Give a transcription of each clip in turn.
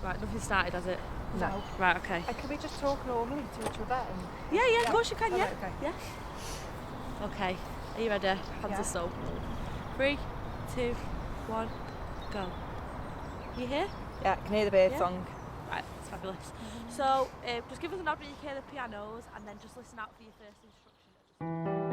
Right, nothing started, has it? No. Right, okay. Can we just talk normally to each other? Yeah, of course you can, Oh, yeah. right, okay. Yeah. Okay, are you ready? Hands Yeah. are so. 3, 2, 1, go. You hear? Yeah, I can hear the bird Yeah. song. Right, it's fabulous. So, just give us a nod when you hear the pianos, and then just listen out for your first instruction.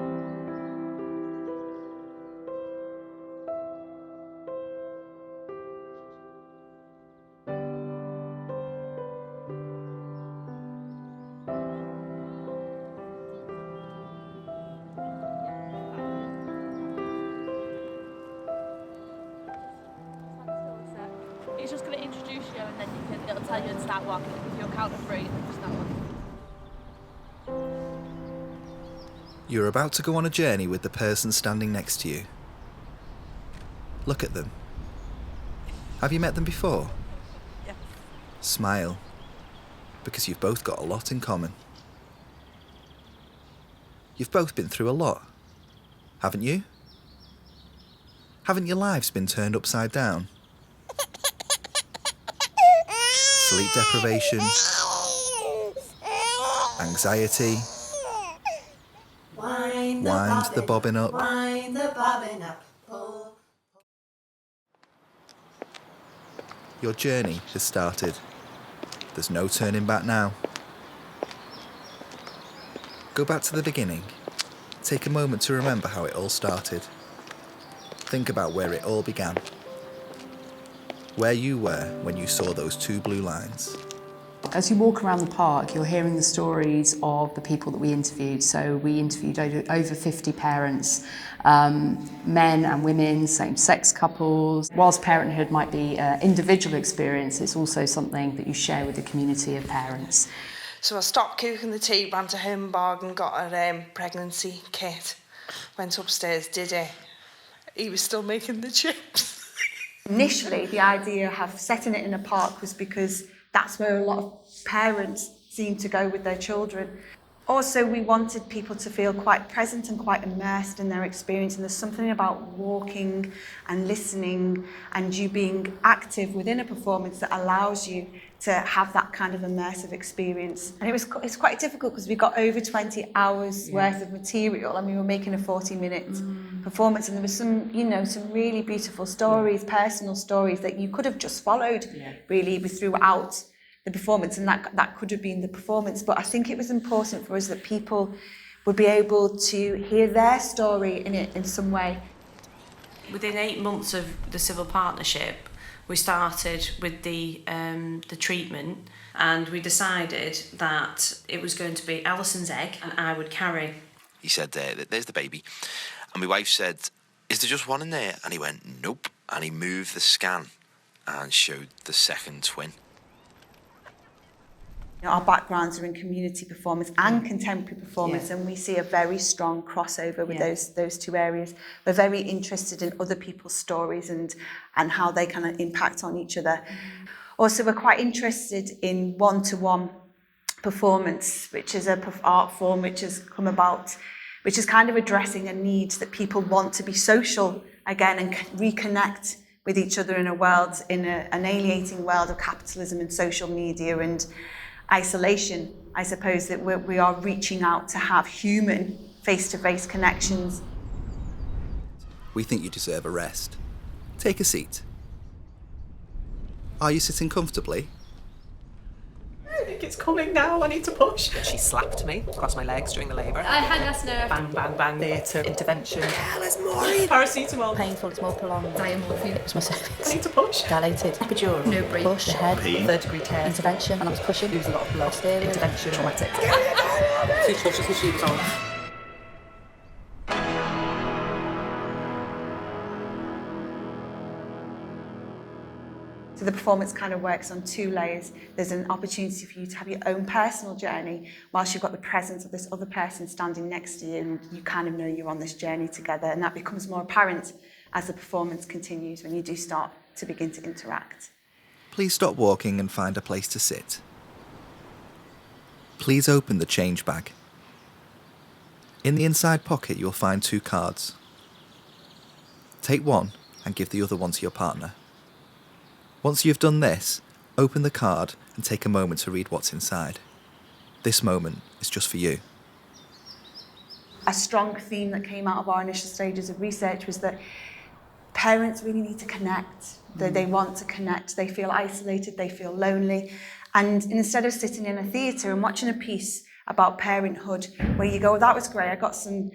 He's just going to introduce you, and then it'll tell you to start walking. It'll give you a count of 3, and then you start walking. You're about to go on a journey with the person standing next to you. Look at them. Have you met them before? Yeah. Smile, because you've both got a lot in common. You've both been through a lot, haven't you? Haven't your lives been turned upside down? Sleep deprivation, anxiety, wind the bobbin up. Wind the bobbin up. Pull. Your journey has started. There's no turning back now. Go back to the beginning. Take a moment to remember how it all started. Think about where it all began. Where you were when you saw those 2 blue lines. As you walk around the park, you're hearing the stories of the people that we interviewed. So we interviewed over 50 parents, men and women, same-sex couples. Whilst parenthood might be an individual experience, it's also something that you share with the community of parents. So I stopped cooking the tea, ran to Home and got a pregnancy kit. Went upstairs, did it. He was still making the chips. Initially, the idea of setting it in a park was because that's where a lot of parents seem to go with their children. Also, we wanted people to feel quite present and quite immersed in their experience, and there's something about walking and listening and you being active within a performance that allows you to have that kind of immersive experience. And it's quite difficult because we got over 20 hours worth of material, and we were making a 40-minute performance, and there was some really beautiful stories, personal stories that you could have just followed really throughout the performance, and that could have been the performance. But I think it was important for us that people would be able to hear their story in it in some way. Within 8 months of the civil partnership, we started with the treatment, and we decided that it was going to be Alison's egg and I would carry. He said, there's the baby. And my wife said, is there just one in there? And he went, nope. And he moved the scan and showed the second twin. Our backgrounds are in community performance and contemporary performance, and we see a very strong crossover with those 2 areas. We're very interested in other people's stories and how they kind of impact on each other. Also, we're quite interested in one-to-one performance, which is an art form which has come about, which is kind of addressing a need that people want to be social again and reconnect with each other in an alienating world of capitalism and social media and isolation. I suppose that we are reaching out to have human face-to-face connections. We think you deserve a rest. Take a seat. Are you sitting comfortably? I think it's coming now. I need to push. She slapped me across my legs during the labour. I had gas nerve. Bang, bang, bang. Theatre intervention. Helen Maureen. Paracetamol. Painful, it's more prolonged. Diamorphine. It's my cervix. I need to push. Dilated. Epidural. No break. Push. The head. Pain. 3rd-degree tear. Intervention. And I was pushing. Lose a lot of blood. Posterior. Intervention. Traumatic. 2 touches and she was off. So the performance kind of works on 2 layers. There's an opportunity for you to have your own personal journey whilst you've got the presence of this other person standing next to you, and you kind of know you're on this journey together, and that becomes more apparent as the performance continues when you do start to begin to interact. Please stop walking and find a place to sit. Please open the change bag. In the inside pocket, you'll find 2 cards. Take one and give the other one to your partner. Once you've done this, Open the card and take a moment to read what's inside. This moment is just for you. A strong theme that came out of our initial stages of research was that parents really need to connect. They want to connect. They feel isolated. They feel lonely. And instead of sitting in a theatre and watching a piece about parenthood, where you go, that was great, I got some,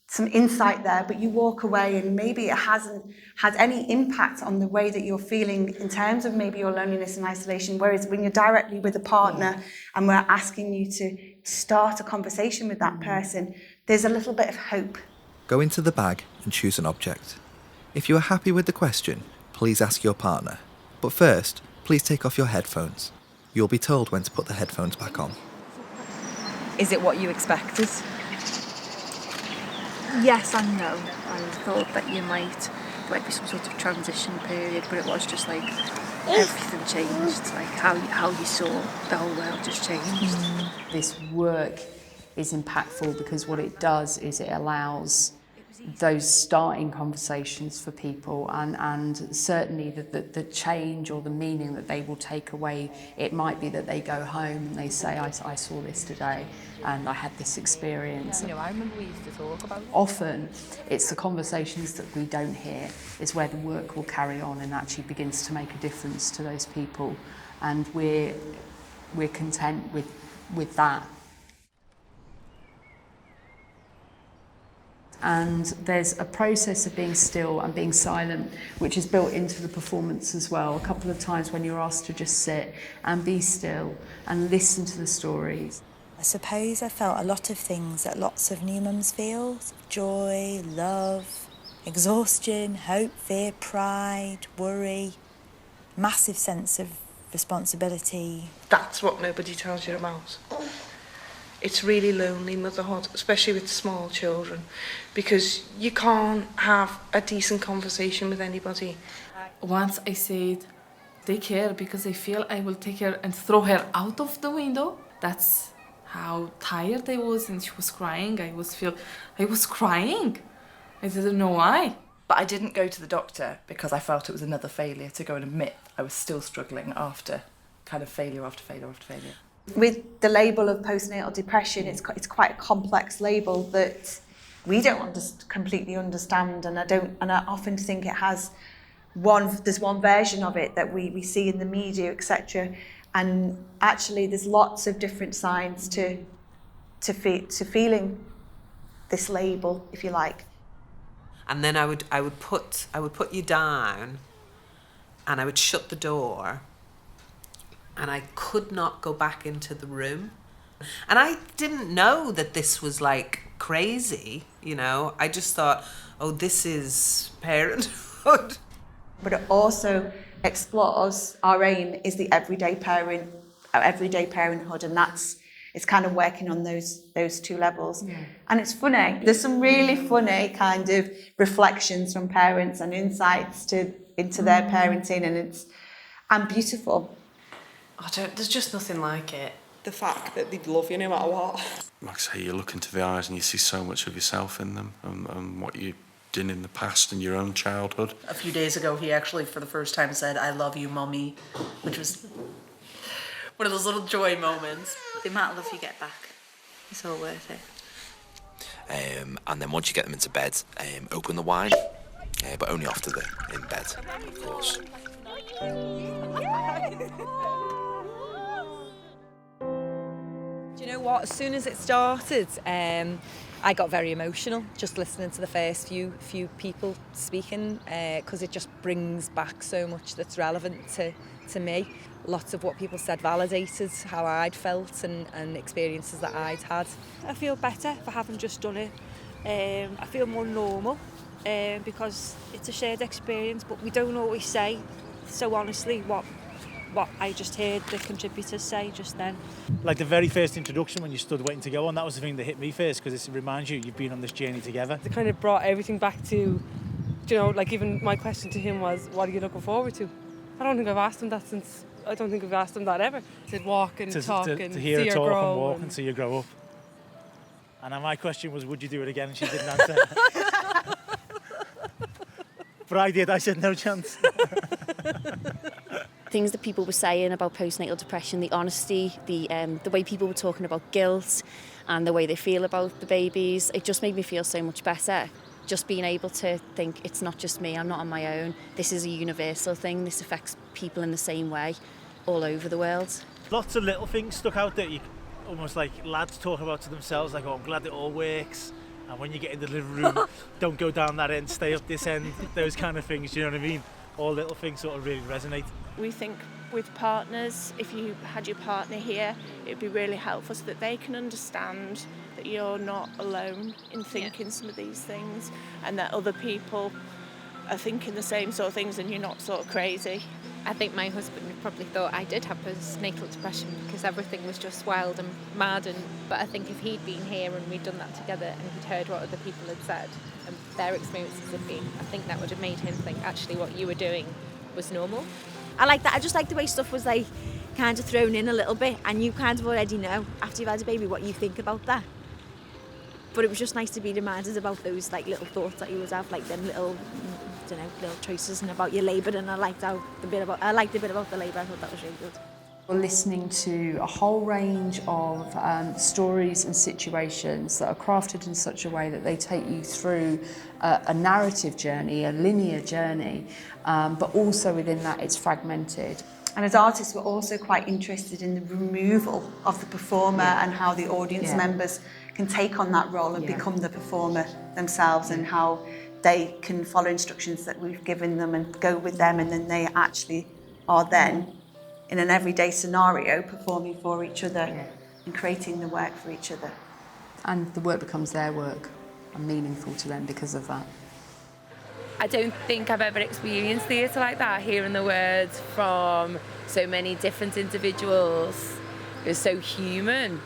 some insight there, but you walk away and maybe it hasn't had any impact on the way that you're feeling in terms of maybe your loneliness and isolation. Whereas when you're directly with a partner and we're asking you to start a conversation with that person, there's a little bit of hope. Go into the bag and choose an object. If you are happy with the question, please ask your partner. But first, please take off your headphones. You'll be told when to put the headphones back on. Is it what you expected? Yes and no. I thought that there might be some sort of transition period, but it was just like everything changed. Like how you saw the whole world just changed. This work is impactful because what it does is it allows those starting conversations for people, and certainly the change or the meaning that they will take away. It might be that they go home and they say, I saw this today and I had this experience. I remember we used to talk about it. Often it's the conversations that we don't hear is where the work will carry on and actually begins to make a difference to those people, and we're content with that. And there's a process of being still and being silent, which is built into the performance as well. A couple of times when you're asked to just sit and be still and listen to the stories. I suppose I felt a lot of things that lots of new mums feel: joy, love, exhaustion, hope, fear, pride, worry, massive sense of responsibility. That's what nobody tells you about. It's really lonely, motherhood, especially with small children, because you can't have a decent conversation with anybody. Once I said, take her, because I feel I will take her and throw her out of the window. That's how tired I was, and she was crying. I was crying. I didn't know why. But I didn't go to the doctor because I felt it was another failure to go and admit I was still struggling after kind of failure after failure after failure. With the label of postnatal depression, it's quite a complex label that we don't completely understand, and I often think it has there's one version of it that we see in the media, etc. And actually, there's lots of different sides to feeling this label, if you like. And then I would put you down, and I would shut the door. And I could not go back into the room. And I didn't know that this was like crazy, I just thought, oh, this is parenthood. But it also explores, our aim is the everyday parenthood, and it's kind of working on those two levels. Yeah. And it's funny. There's some really funny kind of reflections from parents and insights into their parenting, and beautiful. There's just nothing like it. The fact that they'd love you no matter what. Like I say, you look into the eyes and you see so much of yourself in them, and what you did in the past in your own childhood. A few days ago, he actually, for the first time, said, "I love you, Mummy," which was one of those little joy moments. The amount of love you get back, it's all worth it. And then once you get them into bed, open the wine, but only after they're in bed, of course. Do you know what? As soon as it started, I got very emotional just listening to the first few people speaking, because it just brings back so much that's relevant to me. Lots of what people said validated how I'd felt and experiences that I'd had. I feel better for having just done it. I feel more normal because it's a shared experience, but we don't always say so honestly what I just heard the contributors say just then. Like the very first introduction when you stood waiting to go on, that was the thing that hit me first, because it reminds you you've been on this journey together. It kind of brought everything back to, like even my question to him was, what are you looking forward to? I don't think we've asked him that ever. To walk and talk and to hear see her her talk grow and walk and see her grow up. And then my question was, would you do it again? And she didn't answer. But I did. I said no chance. things that people were saying about postnatal depression, the honesty, the way people were talking about guilt and the way they feel about the babies, it just made me feel so much better. Just being able to think it's not just me, I'm not on my own. This is a universal thing. This affects people in the same way all over the world. Lots of little things stuck out that you almost like lads talk about to themselves, like, oh, I'm glad it all works. And when you get in the living room, don't go down that end, stay up this end, those kind of things, you know what I mean? All little things sort of really resonate. We think with partners, if you had your partner here, it would be really helpful so that they can understand that you're not alone in thinking some of these things, and that other people are thinking the same sort of things and you're not sort of crazy. I think my husband probably thought I did have postnatal depression because everything was just wild and mad, but I think if he'd been here and we'd done that together and he'd heard what other people had said and their experiences had been, I think that would have made him think actually what you were doing was normal. I like that. I just like the way stuff was like kind of thrown in a little bit, and you kind of already know after you've had a baby what you think about that. But it was just nice to be reminded about those like little thoughts that you would have, like them little, I don't know, little choices and about your labour. And I liked the bit about the labour. I thought that was really good. We're listening to a whole range of stories and situations that are crafted in such a way that they take you through a narrative journey, a linear journey, but also within that it's fragmented. And as artists, we're also quite interested in the removal of the performer and how the audience members can take on that role and become the performer themselves, and how they can follow instructions that we've given them and go with them, and then they actually are then in an everyday scenario performing for each other and creating the work for each other. And the work becomes their work and meaningful to them because of that. I don't think I've ever experienced theatre like that, hearing the words from so many different individuals. It was so human.